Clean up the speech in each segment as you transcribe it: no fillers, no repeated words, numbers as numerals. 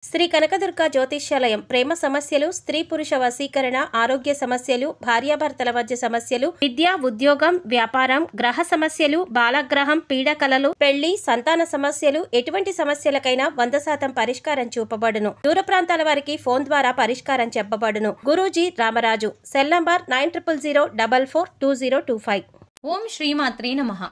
శ్రీ కనకదుర్గ జ్యోతిష్యాలయం ప్రేమ సమస్యలు, స్త్రీ పురుష వశీకరణ, ఆరోగ్య సమస్యలు, భార్యాభర్తల మధ్య సమస్యలు, విద్య, ఉద్యోగం, వ్యాపారం, గ్రహ సమస్యలు, బాలగ్రహం, పీడకలలు, పెళ్లి, సంతాన సమస్యలు, ఎటువంటి సమస్యలకైనా 100% పరిష్కారం చూపబడును. దూర ప్రాంతాల వారికి ఫోన్ ద్వారా పరిష్కారం చెప్పబడును. గురూజీ రామరాజు. Cell number 9000442025. ఓం శ్రీమాత్రే నమః.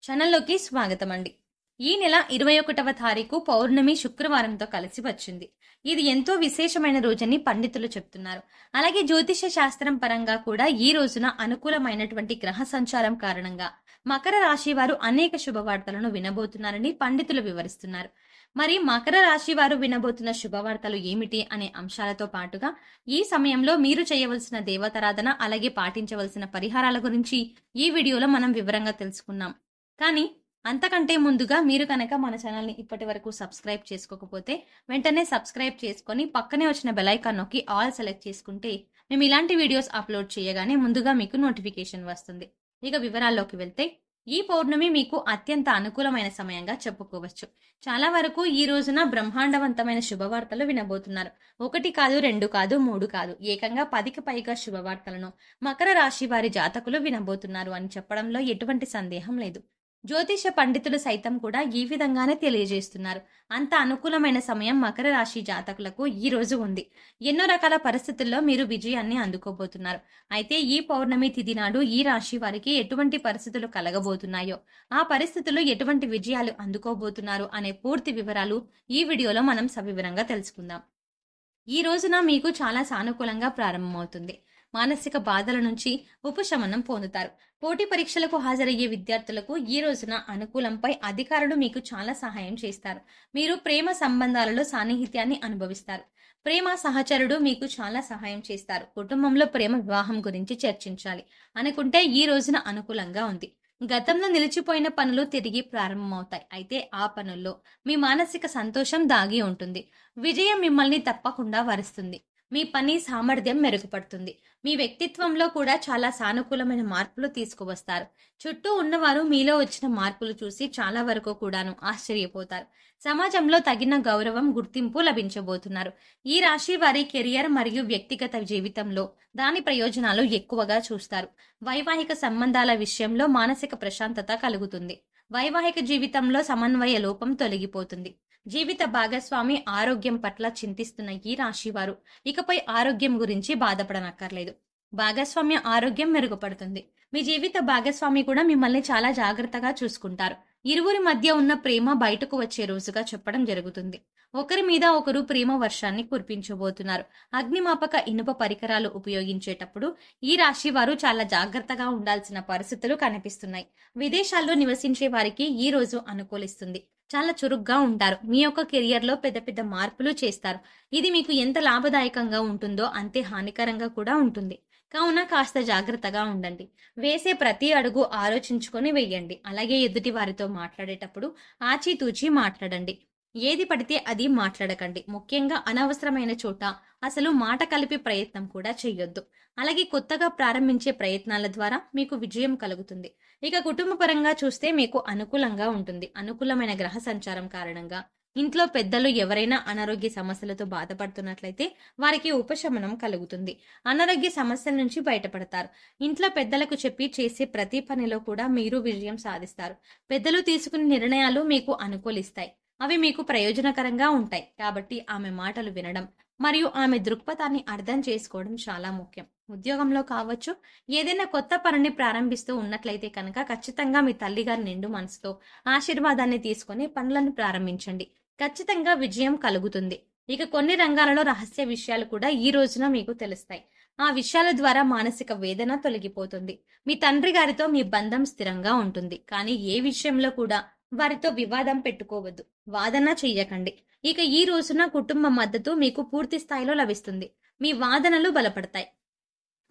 ఛానల్లోకి స్వాగతం అండి. ఈ నెల 21వ తారీఖు పౌర్ణమి శుక్రవారంతో కలిసి వచ్చింది. ఇది ఎంతో విశేషమైన రోజని పండితులు చెప్తున్నారు. అలాగే జ్యోతిష శాస్త్రం పరంగా కూడా ఈ రోజున అనుకూలమైనటువంటి గ్రహ సంచారం కారణంగా మకర రాశి వారు అనేక శుభవార్తలను వినబోతున్నారని పండితులు వివరిస్తున్నారు. మరి మకర రాశి వారు వినబోతున్న శుభవార్తలు ఏమిటి అనే అంశాలతో పాటుగా ఈ సమయంలో మీరు చేయవలసిన దేవతారాధన అలాగే పాటించవలసిన పరిహారాల గురించి ఈ వీడియోలో మనం వివరంగా తెలుసుకున్నాం. కానీ అంతకంటే ముందుగా మీరు కనుక మన ఛానల్ని ఇప్పటి వరకు సబ్స్క్రైబ్ చేసుకోకపోతే వెంటనే సబ్స్క్రైబ్ చేసుకొని పక్కనే వచ్చిన బెల్ ఐకాన్ నొక్కి ఆల్ సెలెక్ట్ చేసుకుంటే మేము ఇలాంటి వీడియోస్ అప్లోడ్ చేయగానే ముందుగా మీకు నోటిఫికేషన్ వస్తుంది. ఇక వివరాల్లోకి వెళ్తే ఈ పౌర్ణమి మీకు అత్యంత అనుకూలమైన సమయంగా చెప్పుకోవచ్చు. చాలా వరకు ఈ రోజున బ్రహ్మాండవంతమైన శుభవార్తలు వినబోతున్నారు. 1 కాదు, 2 కాదు, 3 కాదు, ఏకంగా 10కి పైగా శుభవార్తలను మకర రాశి వారి జాతకులు వినబోతున్నారు అని చెప్పడంలో ఎటువంటి సందేహం లేదు. జ్యోతిష పండితులు సైతం కూడా ఈ విధంగానే తెలియజేస్తున్నారు. అంత అనుకూలమైన సమయం మకర రాశి జాతకులకు ఈ రోజు ఉంది. ఎన్నో రకాల పరిస్థితుల్లో మీరు విజయాన్ని అందుకోబోతున్నారు. అయితే ఈ పౌర్ణమి తిథి నాడు ఈ రాశి వారికి ఎటువంటి పరిస్థితులు కలగబోతున్నాయో, ఆ పరిస్థితుల్లో ఎటువంటి విజయాలు అందుకోబోతున్నారు అనే పూర్తి వివరాలు ఈ వీడియోలో మనం సవివరంగా తెలుసుకుందాం. ఈ రోజున మీకు చాలా సానుకూలంగా ప్రారంభమవుతుంది. మానసిక బాధల నుంచి ఉపశమనం పొందుతారు. పోటీ పరీక్షలకు హాజరయ్యే విద్యార్థులకు ఈ రోజున అనుకూలంపై అధికారులు మీకు చాలా సహాయం చేస్తారు. మీరు ప్రేమ సంబంధాలలో సాన్నిహిత్యాన్ని అనుభవిస్తారు. ప్రేమ సహచరుడు మీకు చాలా సహాయం చేస్తారు. కుటుంబంలో ప్రేమ వివాహం గురించి చర్చించాలి అనుకుంటే ఈ రోజున అనుకూలంగా ఉంది. గతంలో నిలిచిపోయిన పనులు తిరిగి ప్రారంభమవుతాయి. అయితే ఆ పనుల్లో మీ మానసిక సంతోషం దాగి ఉంటుంది. విజయం మిమ్మల్ని తప్పకుండా వరిస్తుంది. మీ పని సామర్థ్యం మెరుగుపడుతుంది. మీ వ్యక్తిత్వంలో కూడా చాలా సానుకూలమైన మార్పులు తీసుకువస్తారు. చుట్టూ ఉన్నవారు మీలో వచ్చిన మార్పులు చూసి చాలా వరకు కూడాను ఆశ్చర్యపోతారు. సమాజంలో తగిన గౌరవం, గుర్తింపు లభించబోతున్నారు. ఈ రాశి వారి కెరియర్ మరియు వ్యక్తిగత జీవితంలో దాని ప్రయోజనాలు ఎక్కువగా చూస్తారు. వైవాహిక సంబంధాల విషయంలో మానసిక ప్రశాంతత కలుగుతుంది. వైవాహిక జీవితంలో సమన్వయ లోపం తొలగిపోతుంది. జీవిత భాగస్వామి ఆరోగ్యం పట్ల చింతిస్తున్న ఈ రాశి వారు ఇకపై ఆరోగ్యం గురించి బాధపడనక్కర్లేదు. భాగస్వామ్య ఆరోగ్యం మెరుగుపడుతుంది. మీ జీవిత భాగస్వామి కూడా మిమ్మల్ని చాలా జాగ్రత్తగా చూసుకుంటారు. ఇరువురి మధ్య ఉన్న ప్రేమ బయటకు వచ్చే రోజుగా చెప్పడం జరుగుతుంది. ఒకరి మీద ఒకరు ప్రేమ వర్షాన్ని కురిపించబోతున్నారు. అగ్నిమాపక ఇనుప పరికరాలు ఉపయోగించేటప్పుడు ఈ రాశి వారు చాలా జాగ్రత్తగా ఉండాల్సిన పరిస్థితులు కనిపిస్తున్నాయి. విదేశాల్లో నివసించే వారికి ఈ రోజు అనుకూలిస్తుంది. చాలా చురుగ్గా ఉంటారు. మీ యొక్క కెరియర్ లో పెద్ద పెద్ద మార్పులు చేస్తారు. ఇది మీకు ఎంత లాభదాయకంగా ఉంటుందో అంతే హానికరంగా కూడా ఉంటుంది. కావున కాస్త జాగ్రత్తగా ఉండండి. వేసే ప్రతి అడుగు ఆలోచించుకొని వేయండి. అలాగే ఎదుటి వారితో మాట్లాడేటప్పుడు ఆచితూచి మాట్లాడండి. ఏది పడితే అది మాట్లాడకండి. ముఖ్యంగా అనవసరమైన చోట అసలు మాట కలిపి ప్రయత్నం కూడా చేయొద్దు. అలాగే కొత్తగా ప్రారంభించే ప్రయత్నాల ద్వారా మీకు విజయం కలుగుతుంది. ఇక కుటుంబ పరంగా చూస్తే మీకు అనుకూలంగా ఉంటుంది. అనుకూలమైన గ్రహ సంచారం కారణంగా ఇంట్లో పెద్దలు ఎవరైనా అనారోగ్య సమస్యలతో బాధపడుతున్నట్లయితే వారికి ఉపశమనం కలుగుతుంది. అనారోగ్య సమస్యల నుంచి బయటపడతారు. ఇంట్లో పెద్దలకు చెప్పి చేసే ప్రతి పనిలో కూడా మీరు విజయం సాధిస్తారు. పెద్దలు తీసుకునే నిర్ణయాలు మీకు అనుకూలిస్తాయి. అవి మీకు ప్రయోజనకరంగా ఉంటాయి. కాబట్టి ఆమె మాటలు వినడం మరియు ఆమె దృక్పథాన్ని అర్థం చేసుకోవడం చాలా ముఖ్యం. ఉద్యోగంలో కావచ్చు, ఏదైనా కొత్త పనిని ప్రారంభిస్తూ ఉన్నట్లయితే కనుక ఖచ్చితంగా మీ తల్లిగారి నిండు మనసుతో ఆశీర్వాదాన్ని తీసుకొని పనులను ప్రారంభించండి. ఖచ్చితంగా విజయం కలుగుతుంది. ఇక కొన్ని రంగాలలో రహస్య విషయాలు కూడా ఈ రోజున మీకు తెలుస్తాయి. ఆ విషయాల ద్వారా మానసిక వేదన తొలగిపోతుంది. మీ తండ్రి గారితో మీ బంధం స్థిరంగా ఉంటుంది. కానీ ఏ విషయంలో కూడా వారితో వివాదం పెట్టుకోవద్దు. వాదన చెయ్యకండి. ఇక ఈ రోజున కుటుంబ మద్దతు మీకు పూర్తి స్థాయిలో లభిస్తుంది. మీ వాదనలు బలపడతాయి.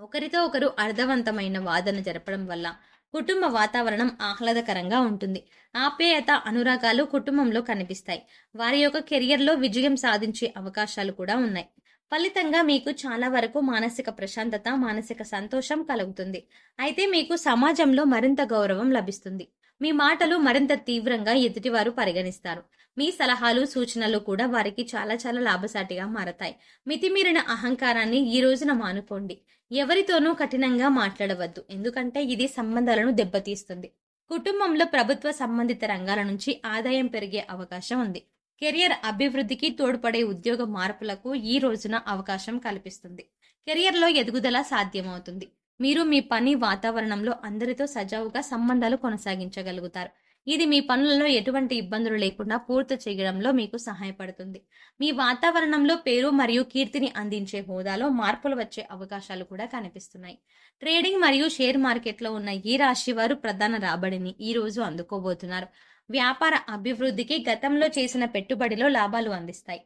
ఒకరితో ఒకరు అర్థవంతమైన వాదన జరపడం వల్ల కుటుంబ వాతావరణం ఆహ్లాదకరంగా ఉంటుంది. ఆప్యాయత, అనురాగాలు కుటుంబంలో కనిపిస్తాయి. వారి యొక్క కెరియర్లో విజయం సాధించే అవకాశాలు కూడా ఉన్నాయి. ఫలితంగా మీకు చాలా వరకు మానసిక ప్రశాంతత, మానసిక సంతోషం కలుగుతుంది. అయితే మీకు సమాజంలో మరింత గౌరవం లభిస్తుంది. మీ మాటలు మరింత తీవ్రంగా ఎదుటివారు పరిగణిస్తారు. మీ సలహాలు సూచనలు కూడా వారికి చాలా చాలా లాభసాటిగా మారతాయి. మితిమీరిన అహంకారాన్ని ఈ రోజున మానుకోండి. ఎవరితోనూ కఠినంగా మాట్లాడవద్దు, ఎందుకంటే ఇది సంబంధాలను దెబ్బతీస్తుంది. కుటుంబంలో ప్రభుత్వ సంబంధిత రంగాల నుంచి ఆదాయం పెరిగే అవకాశం ఉంది. కెరియర్ అభివృద్ధికి తోడ్పడే ఉద్యోగ మార్పులకు ఈ రోజున అవకాశం కల్పిస్తుంది. కెరియర్లో ఎదుగుదల సాధ్యమవుతుంది. మీరు మీ పని వాతావరణంలో అందరితో సజావుగా సంబంధాలు కొనసాగించగలుగుతారు. ఇది మీ పనులలో ఎటువంటి ఇబ్బందులు లేకుండా పూర్తి చేయడంలో మీకు సహాయపడుతుంది. మీ వాతావరణంలో పేరు మరియు కీర్తిని అందించే హోదాలో మార్పులు వచ్చే అవకాశాలు కూడా కనిపిస్తున్నాయి. ట్రేడింగ్ మరియు షేర్ మార్కెట్లో ఉన్న ఈ రాశి వారు ప్రధాన రాబడిని ఈ రోజు అందుకోబోతున్నారు. వ్యాపార అభివృద్ధికి గతంలో చేసిన పెట్టుబడిలో లాభాలు అందిస్తాయి.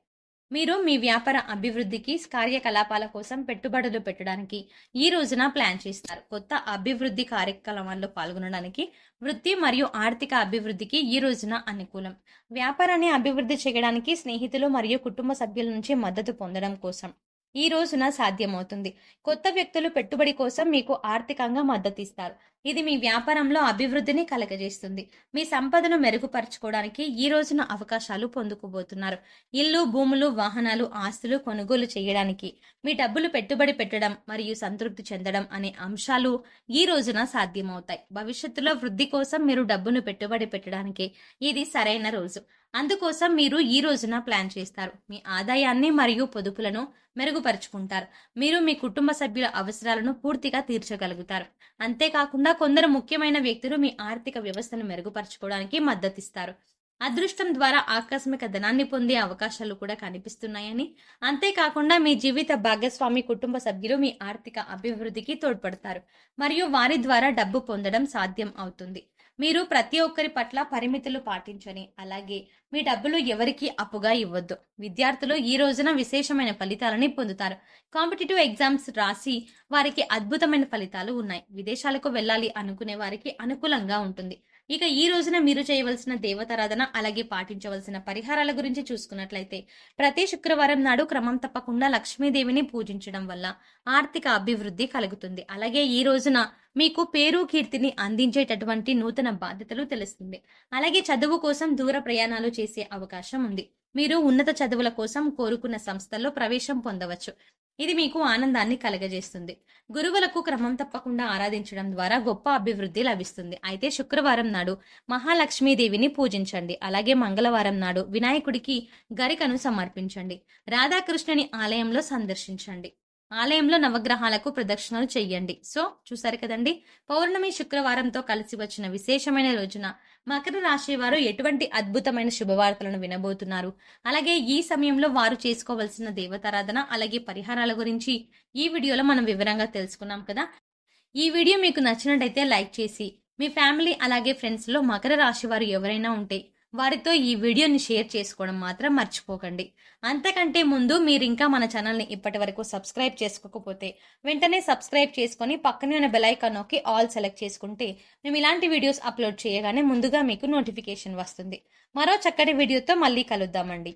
మీరు మీ వ్యాపార అభివృద్ధికి కార్యకలాపాల కోసం పెట్టుబడులు పెట్టడానికి ఈ రోజున ప్లాన్ చేస్తారు. కొత్త అభివృద్ధి కార్యక్రమాల్లో పాల్గొనడానికి, వృత్తి మరియు ఆర్థిక అభివృద్ధికి ఈ రోజున అనుకూలం. వ్యాపారాన్ని అభివృద్ధి చేయడానికి స్నేహితులు మరియు కుటుంబ సభ్యుల నుంచి మద్దతు పొందడం కోసం ఈ రోజున సాధ్యమవుతుంది. కొత్త వ్యక్తులు పెట్టుబడి కోసం మీకు ఆర్థికంగా మద్దతిస్తారు. ఇది మీ వ్యాపారంలో అభివృద్ధిని కలగజేస్తుంది. మీ సంపదను మెరుగుపరచుకోవడానికి ఈ రోజున అవకాశాలు పొందుకోబోతున్నారు. ఇల్లు, భూములు, వాహనాలు, ఆస్తులు కొనుగోలు చేయడానికి, మీ డబ్బులు పెట్టుబడి పెట్టడం మరియు సంతృప్తి చెందడం అనే అంశాలు ఈ రోజున సాధ్యమవుతాయి. భవిష్యత్తులో వృద్ధి కోసం మీరు డబ్బును పెట్టుబడి పెట్టడానికి ఇది సరైన రోజు. అందుకోసం మీరు ఈ రోజున ప్లాన్ చేస్తారు. మీ ఆదాయాన్ని మరియు పొదుపులను మెరుగుపరుచుకుంటారు. మీరు మీ కుటుంబ సభ్యుల అవసరాలను పూర్తిగా తీర్చగలుగుతారు. అంతేకాకుండా కొందరు ముఖ్యమైన వ్యక్తులు మీ ఆర్థిక వ్యవస్థను మెరుగుపరచుకోవడానికి మద్దతిస్తారు. అదృష్టం ద్వారా ఆకస్మిక ధనాన్ని పొందే అవకాశాలు కూడా కనిపిస్తున్నాయని, అంతేకాకుండా మీ జీవిత భాగస్వామి కుటుంబ సభ్యులు మీ ఆర్థిక అభివృద్ధికి తోడ్పడతారు మరియు వారి ద్వారా డబ్బు పొందడం సాధ్యం అవుతుంది. మీరు ప్రతి ఒక్కరి పట్ల పరిమితులు పాటించని, అలాగే మీ డబ్బులు ఎవరికి అప్పుగా ఇవ్వద్దు. విద్యార్థులు ఈ రోజున విశేషమైన ఫలితాలని పొందుతారు. కాంపిటేటివ్ ఎగ్జామ్స్ రాసి వారికి అద్భుతమైన ఫలితాలు ఉన్నాయి. విదేశాలకు వెళ్ళాలి అనుకునే వారికి అనుకూలంగా ఉంటుంది. ఇక ఈ రోజున మీరు చేయవలసిన దేవతారాధన, అలాగే పాటించవలసిన పరిహారాల గురించి చూసుకున్నట్లయితే, ప్రతి శుక్రవారం నాడు క్రమం తప్పకుండా లక్ష్మీదేవిని పూజించడం వల్ల ఆర్థిక అభివృద్ధి కలుగుతుంది. అలాగే ఈ రోజున మీకు పేరు కీర్తిని అందించేటటువంటి నూతన బాధ్యతలు తెలుస్తుంది. అలాగే చదువు కోసం దూర ప్రయాణాలు చేసే అవకాశం ఉంది. మీరు ఉన్నత చదువుల కోసం కోరుకున్న సంస్థల్లో ప్రవేశం పొందవచ్చు. ఇది మీకు ఆనందాన్ని కలగజేస్తుంది. గురువులకు క్రమం తప్పకుండా ఆరాధించడం ద్వారా గొప్ప అభివృద్ధి లభిస్తుంది. అయితే శుక్రవారం నాడు మహాలక్ష్మీదేవిని పూజించండి. అలాగే మంగళవారం నాడు వినాయకుడికి గరికను సమర్పించండి. రాధాకృష్ణుని ఆలయంలో సందర్శించండి. ఆలయంలో నవగ్రహాలకు ప్రదక్షిణలు చెయ్యండి. సో చూసారు కదండి, పౌర్ణమి శుక్రవారంతో కలిసి వచ్చిన విశేషమైన రోజున మకర రాశి వారు ఎటువంటి అద్భుతమైన శుభవార్తలను వినబోతున్నారు, అలాగే ఈ సమయంలో వారు చేసుకోవలసిన దేవతారాధన, అలాగే పరిహారాల గురించి ఈ వీడియోలో మనం వివరంగా తెలుసుకున్నాం కదా. ఈ వీడియో మీకు నచ్చినట్టయితే లైక్ చేసి, మీ ఫ్యామిలీ అలాగే ఫ్రెండ్స్ లో మకర రాశి వారు ఎవరైనా ఉంటే వారితో ఈ వీడియోని షేర్ చేసుకోవడం మాత్రం మర్చిపోకండి. అంతకంటే ముందు మీరు ఇంకా మన ఛానల్ని ఇప్పటి వరకు సబ్స్క్రైబ్ చేసుకోకపోతే వెంటనే సబ్స్క్రైబ్ చేసుకొని పక్కనే ఉన్న బెల్ ఐకాన్ నొక్కి ఆల్ సెలెక్ట్ చేసుకుంటే మేము ఇలాంటి వీడియోస్ అప్లోడ్ చేయగానే ముందుగా మీకు నోటిఫికేషన్ వస్తుంది. మరో చక్కటి వీడియోతో మళ్ళీ కలుద్దామండి.